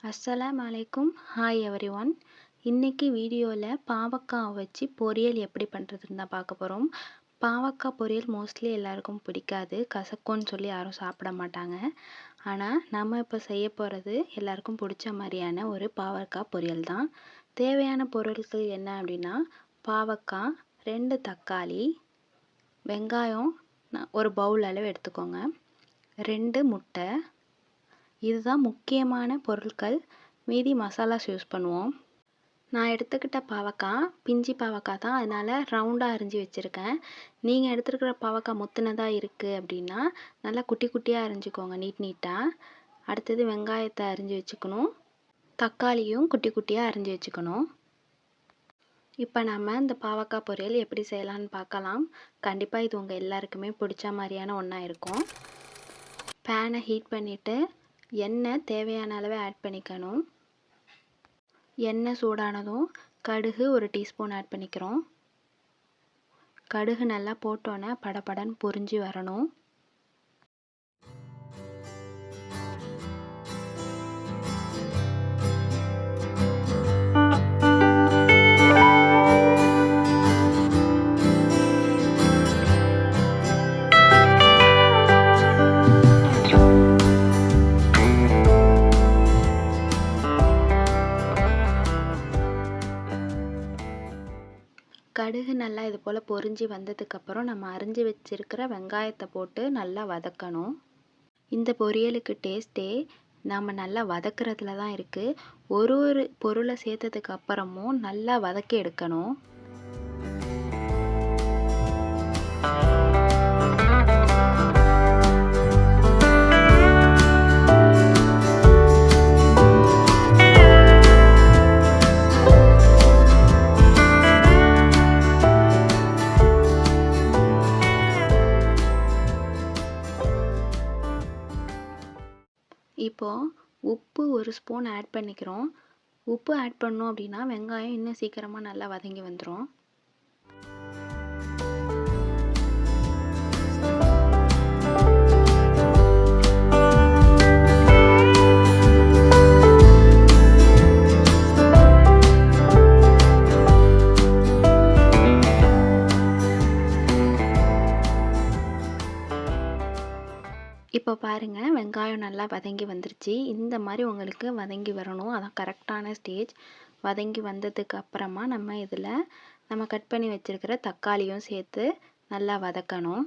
அஸ்ஸலாம் அலைக்கும். Hi everyone. இன்னைக்கு வீடியோவில் பாவக்காய் வச்சு பொரியல் எப்படி பண்ணுறதுன்னு தான் பார்க்க போகிறோம். பாவக்காய் பொரியல் மோஸ்ட்லி எல்லாருக்கும் பிடிக்காது, கசக்கும்னு சொல்லி யாரும் சாப்பிட மாட்டாங்க. ஆனால் நம்ம இப்போ செய்ய போகிறது எல்லாருக்கும் பிடிச்ச மாதிரியான ஒரு பாவக்காய் பொரியல் தான். தேவையான பொருட்கள் என்ன அப்படின்னா, பாவக்காய், 2 தக்காளி, வெங்காயம் ஒரு பவுல் அளவு எடுத்துக்கோங்க, 2 முட்டை. இதுதான் முக்கியமான பொருட்கள். மீதி மசாலாஸ் யூஸ் பண்ணுவோம். நான் எடுத்துக்கிட்ட பாவக்காய் பிஞ்சி பாவக்காய் தான், அதனால் ரவுண்டாக அரிஞ்சு வச்சுருக்கேன். நீங்கள் எடுத்துருக்கிற பாவக்காய் முத்துனதாக இருக்குது அப்படின்னா நல்லா குட்டி குட்டியாக அரிஞ்சிக்கோங்க, நீட்டாக. அடுத்தது வெங்காயத்தை அரிஞ்சு வச்சுக்கணும், தக்காளியும் குட்டி குட்டியாக அரிஞ்சு வச்சுக்கணும். இப்போ நம்ம இந்த பாவக்காய் பொரியல் எப்படி செய்யலான்னு பார்க்கலாம். கண்டிப்பாக இது உங்கள் எல்லாருக்குமே பிடிச்ச மாதிரியான ஒன்றா இருக்கும். பேனை ஹீட் பண்ணிவிட்டு எண்ணெய் தேவையான அளவு ஆட் பண்ணிக்கணும். எண்ணெய் சூடானதும் கடுகு 1 டீஸ்பூன் ஆட் பண்ணிக்கிறோம். கடுகு நல்லா போட்டோன்னே படபடன்னு பொரிஞ்சு வரணும். கடுகு நல்லா இது போல் பொரிஞ்சு வந்ததுக்கப்புறம் நம்ம அரிஞ்சு வச்சுருக்கிற வெங்காயத்தை போட்டு நல்லா வதக்கணும். இந்த பொரியலுக்கு டேஸ்ட்டே நம்ம நல்லா வதக்கிறதுல தான் இருக்குது. ஒரு பொருளை சேர்த்ததுக்கு அப்புறமும் நல்லா வதக்கி எடுக்கணும். இப்போது உப்பு 1 ஸ்பூன் ஆட் பண்ணிக்கிறோம். உப்பு ஆட் பண்ணோம் அப்படின்னா வெங்காயம் இன்னும் சீக்கிரமாக நல்லா வதங்கி வந்துடும். இப்போ பாருங்கள், வெங்காயம் நல்லா வதங்கி வந்துருச்சு. இந்த மாதிரி உங்களுக்கு வதங்கி வரணும், அதான் கரெக்டான ஸ்டேஜ். வதங்கி வந்ததுக்கு அப்புறமா நம்ம இதில் நம்ம கட் பண்ணி வச்சுருக்கிற தக்காளியும் சேர்த்து நல்லா வதக்கணும்.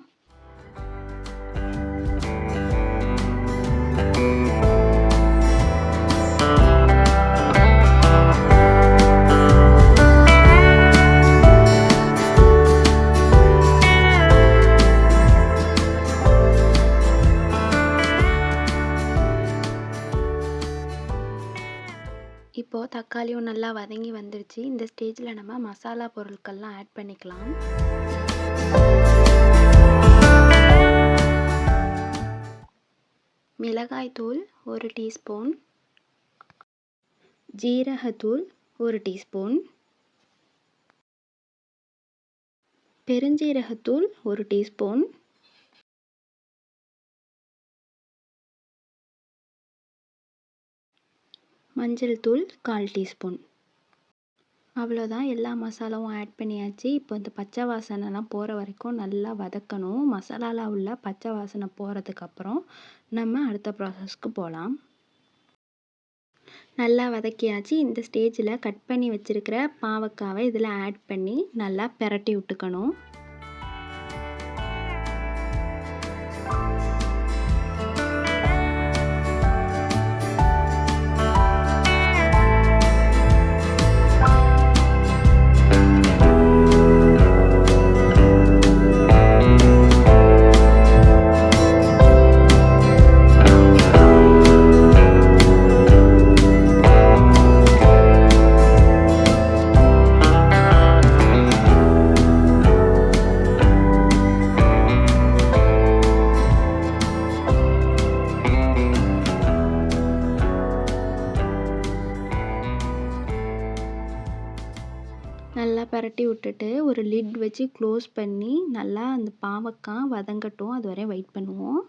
இப்போது தக்காளியும் நல்லா வதங்கி வந்துடுச்சு. இந்த ஸ்டேஜில் நம்ம மசாலா பொருட்கள்லாம் ஆட் பண்ணிக்கலாம். மிளகாய்த்தூள் 1 டீஸ்பூன், ஜீரகத்தூள் 1 டீஸ்பூன், பெருஞ்சீரகத்தூள் 1 டீஸ்பூன், மஞ்சள் தூள் 1/4 டீஸ்பூன். அவ்வளோதான், எல்லா மசாலாவும் ஆட் பண்ணியாச்சு. இப்போ இந்த பச்சை வாசனைலாம் போகிற வரைக்கும் நல்லா வதக்கணும். மசாலாவில் உள்ள பச்சை வாசனை போகிறதுக்கப்புறம் நம்ம அடுத்த ப்ராசஸ்க்கு போகலாம். நல்லா வதக்கியாச்சு. இந்த ஸ்டேஜில் கட் பண்ணி வச்சுருக்கிற பாவக்காவை இதில் ஆட் பண்ணி நல்லா பிரட்டி விட்டுக்கணும். நல்லா பரட்டி விட்டுட்டு ஒரு லிட் வச்சு க்ளோஸ் பண்ணி நல்லா அந்த பாவக்காய் வதங்கட்டும், அது வரை வெயிட் பண்ணுவோம்.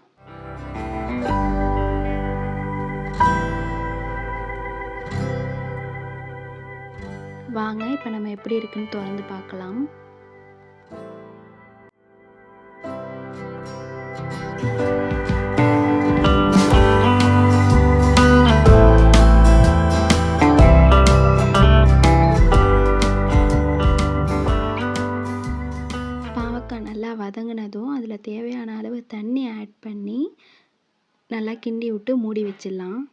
வாங்க இப்போ நம்ம எப்படி இருக்குன்னு திறந்து பார்க்கலாம். பாவக்காய் நல்லா வதங்கினதும் அதில் தேவையான அளவு தண்ணி ஆட் பண்ணி நல்லா கிண்டி விட்டு மூடி வச்சிடலாம்.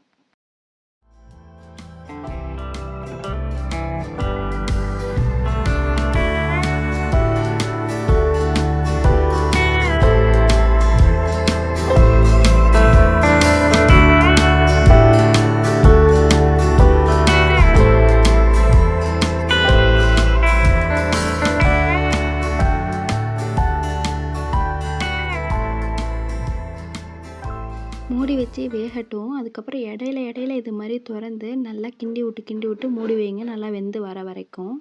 மூடி வச்சு வேகட்டும். அதுக்கப்புறம் இடையில இது மாதிரி திறந்து நல்லா கிண்டி விட்டு மூடி வைங்க, நல்லா வெந்து வர வரைக்கும்.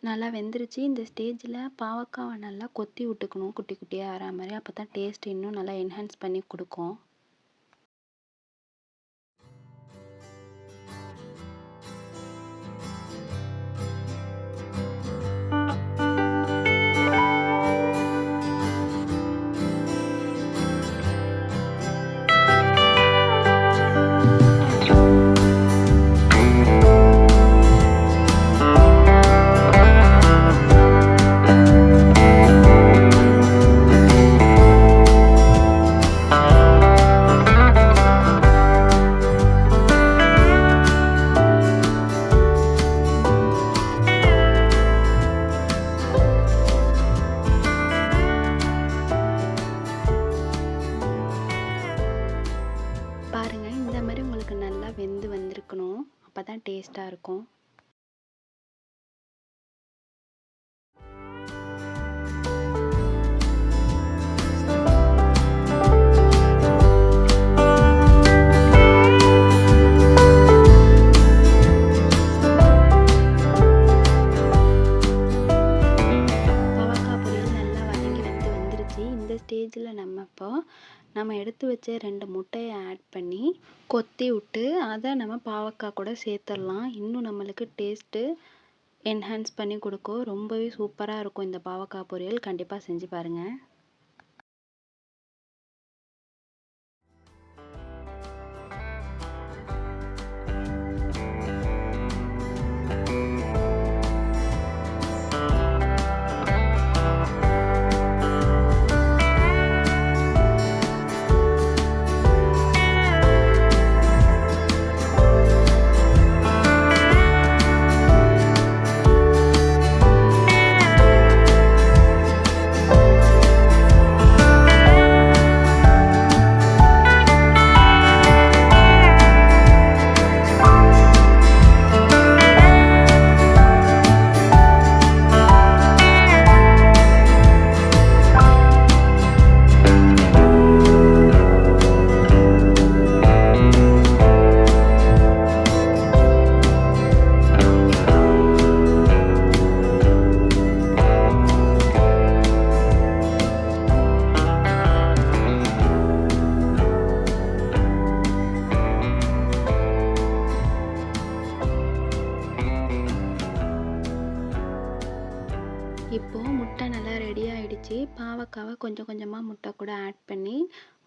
நல்லா வெந்துருச்சு. இந்த ஸ்டேஜில் பாவக்காவை நல்லா கொத்தி விட்டுக்கணும், குட்டி குட்டியாக ஆற மாதிரி. அப்போ தான் டேஸ்ட் இன்னும் நல்லா என்ஹான்ஸ் பண்ணி கொடுக்கும். பாருங்கள், இந்த மாதிரி உங்களுக்கு நல்லா வெந்து வந்திருக்கணும். அப்போ தான் டேஸ்ட்டாக இருக்கும். பாவக்காய் பொரியல் நல்லா வதங்கி வந்துருச்சு. இந்த ஸ்டேஜில் நம்ம எடுத்து வச்ச 2 முட்டையை ஆட் பண்ணி கொத்தி விட்டு அதை நம்ம பாவக்காய் கூட சேர்த்துடலாம். இன்னும் நம்மளுக்கு டேஸ்ட்டு என்ஹான்ஸ் பண்ணி கொடுக்கும். ரொம்பவே சூப்பராக இருக்கும் இந்த பாவக்காய் பொரியல். கண்டிப்பாக செஞ்சு பாருங்கள். இப்போது முட்டை நல்லா ரெடி ஆகிடுச்சு. பாவக்காவை கொஞ்சம் கொஞ்சமாக முட்டை கூட ஆட் பண்ணி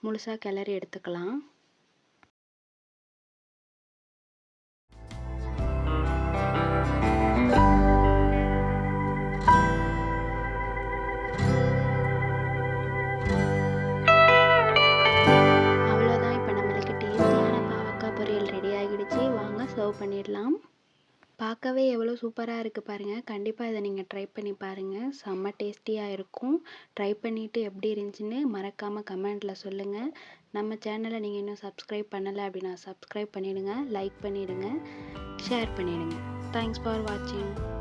முழுசாக கிளறி எடுத்துக்கலாம். அவ்வளோதான், இப்போ நம்மளுக்கு டேஸ்டியான பாவக்காய் பொரியல் ரெடி ஆகிடுச்சு. வாங்க சர்வ் பண்ணிடலாம். பார்க்கவே எவ்வளோ சூப்பராக இருக்குது பாருங்கள். கண்டிப்பாக இதை நீங்கள் ட்ரை பண்ணி பாருங்கள். செம்ம டேஸ்டியாக இருக்கும். ட்ரை பண்ணிவிட்டு எப்படி இருந்துச்சுன்னு மறக்காமல் கமெண்ட்டில் சொல்லுங்கள். நம்ம சேனலை நீங்கள் இன்னும் சப்ஸ்கிரைப் பண்ணலை அப்படின்னா சப்ஸ்கிரைப் பண்ணிவிடுங்க, லைக் பண்ணிவிடுங்க. ஷேர் பண்ணிடுங்க. தேங்க்ஸ் ஃபார் வாட்சிங்.